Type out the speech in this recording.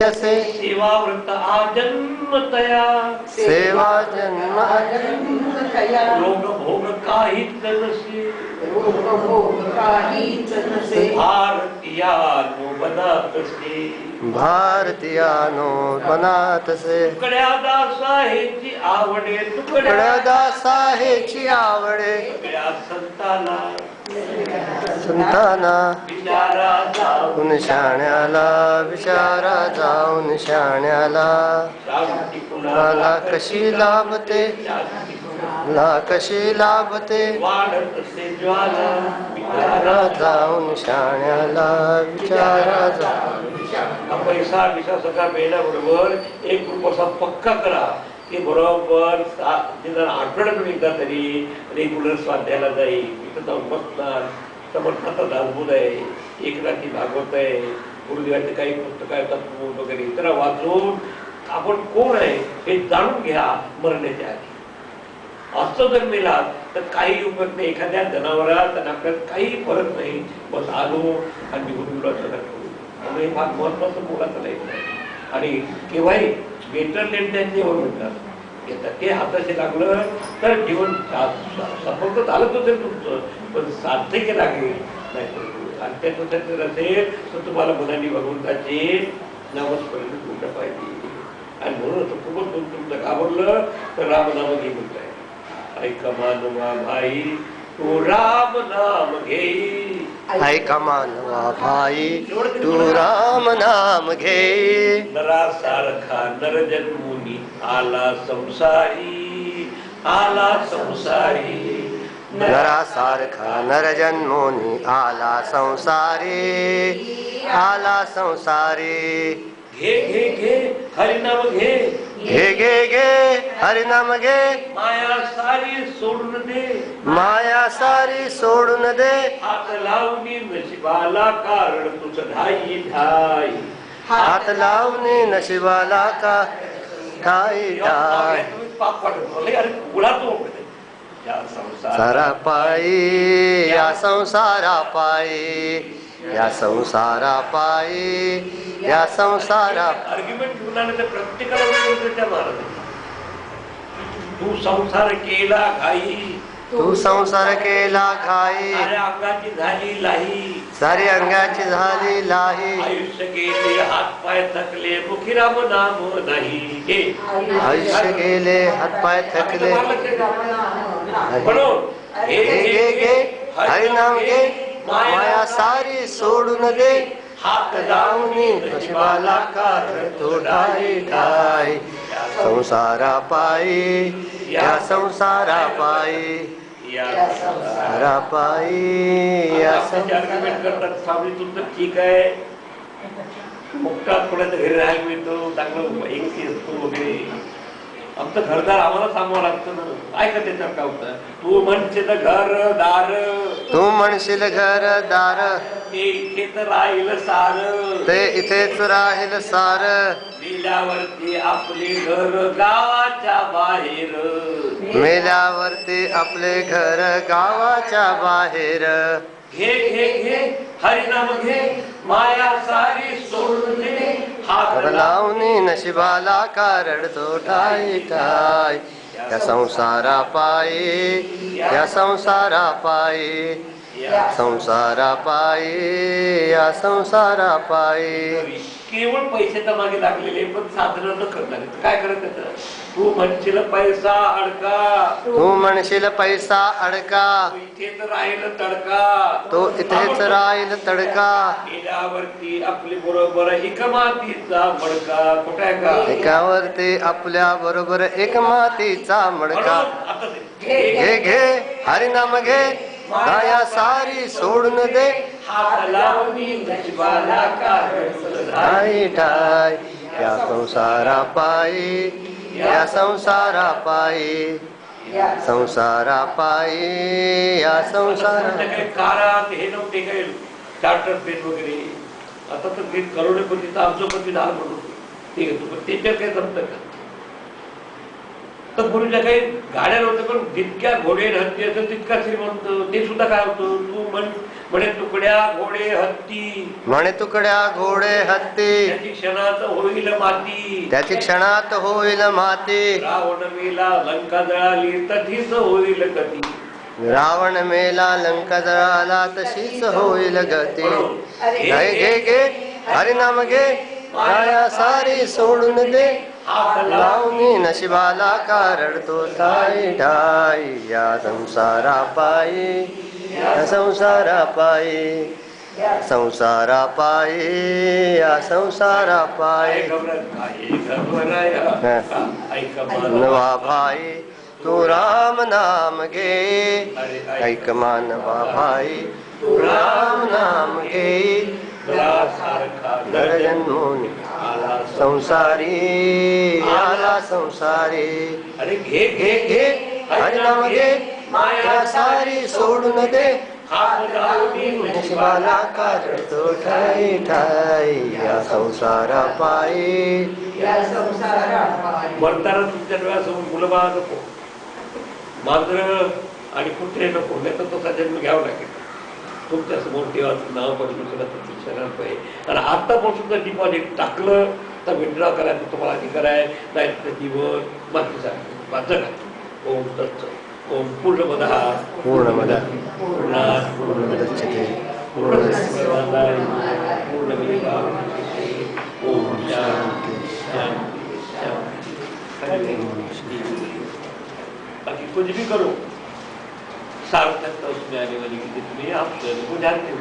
सेवा व्रत आजन्मतया सेवा जन्म रोग भोग काहीच नसे भारतीयानो बनातसे भारतीयानो बनातसे तुकड्या दासाहेची आवडे तुकड्या दासाहेची आवडे तुकड्या संताला संताना विचारा जाऊन शाण्याला विचारा जाऊन शाण्याला शांती मला कशी लाभते ला कशी लाभते वाढत असे ज्वाला विचारा जाऊन शाण्याला विचारा जाऊन पैसा विसा सगळा मिळण्याबरोबर एक ग्रुप असा पक्का करा की बरोबर निदान आठवड्यातून एकदा तरी रेग्युलर स्वाध्यायाला जाईल इथं जाऊन बसणार समर्थाचा दासबोध आहे एक रात्री भागवत आहे गुरुदेवाचे काही पुस्तकं आहेत वगैरे इतर वाचून आपण कोण आहे हे जाणून घ्या मरण्याच्या आधी. असं जर मिळाला तर काही उपयोग नाही. एखाद्या जनावरात आणि आपल्याला काही फरक नाही, बस आलो आणि निघून गेलो असं त्यामुळे फार महत्वाचं बोलायचं नाही. आणि केव्हाही बेटर लेट दॅन नेव्हर म्हणतात ते हाताशी लागलं तर जीवन सफल तर झालंच असेल तुमचं, पण सार्थक्य लागेल नाही. आणि त्याचं असेल तर तुम्हाला मुलांनी भगवंताचे नामस्मरण बोललं पाहिजे. आणि म्हणून असं खूपच तुमचं घाबरलं तर रामनाम घे म्हणताय. ऐका मानवा भाई तू राम नाम घे, ऐका मानवा भाई तू राम नाम घे. नरासारखा नर जन्मुनी आला संसारी, आला संसारी. नरासारखा नर जन्मोनी आला संसारी, आला संसारी. घे घे घे हरिनाम घे, घे घे घे हरिनाम घे. माया सारी सोडून दे, माया सारी सोडून दे. हात लावणी नशिबाला कारण तुझं ढाई ढाई. हात लावणे नशिबाला का ठाई ठाई. सारा पायी या संसारा पायी, या संसारा पायी, या संसारा. आर्ग्युमेंट घेऊन आले तर प्रत्येकाला तू संसार केला घाई, तू संसार केला घाई. साऱ्या अंगाची झाली लाही, सारी अंगाची झाली लाही. आयुष्य गेले हात पाय थकले मुखी राम नाम नाही. आयुष्य गेले हात पाय थकले. म्हणून घे घे घे हरिनाम घे. माया सारी सोडून दे. हात लावणी नशिबाला कारण तो ठाई ठाई. संसारा पायी, या संसारा पायी, या संसारा पायी, या आर्ग्युमेंट करतात. स्वामी तुमचं ठीक आहे, मुक्तात कोणाच्या घरी राहायला मिळतो, चांगलं एकटी असतो वगैरे. आमचं घरदार आम्हाला सांभावं लागतं ना. काय का त्याच्यावर काय होतं. तू म्हणशील घर दार, तू म्हणशील घर दार, ते इथेच राहील सार, ते इथेच राहील सार. मेल्यावरती आपले घर गावाच्या बाहेर, मेल्यावरती आपले घर गावाच्या बाहेर. घे घे घे हरिनाम घे, माया सारी सोडून दे. हात लावणी नशिबाला कारण तो ठाई ठाई. या संसारा पायी, या संसारा पायी, संसारा पायी, या संसारा पायी. केवळ पैशाच्या मागे लागलेले पण साधन न करणार. काय करायचं. तू म्हणशील पैसा अडका, तू म्हणशील पैसा अडका, इथेच राहील तडका, तो इथेच राहील तडका. गेल्यावरती आपली बरोबर एक मातीचा मडका. कुठे का एकावरती आपल्या बरोबर एक मातीचा मडका. घे घे हरिनाम घे. माया सारी सोडून दे. हात लावणी नशिबाला कारण ठाई ठाई. या संसारा पायी, या संसारा पायी, संसारा पायी, या संसारा. काळात हे नव्हते काय चार्टर पेन वगैरे. आता तर ते करोडपती अब्जपती झाला म्हणून ठीक आहे. पण त्याच्यात काय जमतं का. तर पूर्वीच्या काही गाड्या नव्हत्या, पण जितक्या घोडे हत्ती असत तितका श्रीमंत. ते सुद्धा काय होतं, तू म्हणे तुकड्या घोडे हत्ती, म्हणे तुकड्या घोडे हत्ती, त्याची क्षणात होईल माती, त्याची क्षणात होईल माती. रावण मेला लंका जळाली तशीच होईल गती. रावण मेला लंका जळाला तशीच होईल गती. घे घे घे हरिनाम घे, माया सारी सोडून दे. लावणी नशिबाला कारडतो ठाई ठाई. या संसारा पायी, या संसारा पायी, संसारा पायी, या संसारा पायी. नवा भाई तू राम नाम घे, ऐक मानवा भाई तू राम नाम घे. जन्मोनी संसारी आला संसारी. अरे घे घे घे हरिनाम घे, माया सारी सोडून दे. नशिबाला कारतो ठाई ठाई. या संसारा पायी, मरताना तुमच्या डोळ्यासमोर मुलं बाळा नको, मांजर आणि कुत्रे नको, नाही तर तसा जन्म घ्यावा लागेल. तुमच्या समोर देवाचं नाव परमेश्वरा शरण पाहिजे. आणि आत्तापासून जर डिपॉझिट टाकलं तर विड्रॉ करायचं तुम्हाला अधिकार आहे, नाही तर जीवन बाकी सांगतो माझं काय. ओम तत्सत. ओम पूर्णमदः पूर्णमदः पूर्णात् पूर्णमुदच्यते पूर्णस्य पूर्णमेवावशिष्यते. ओम शांति शांति शांति. बाकी कुछ भी करो, सार्थकता उसमें आने वाली कि जितनी आप स्वयं को जानते हो.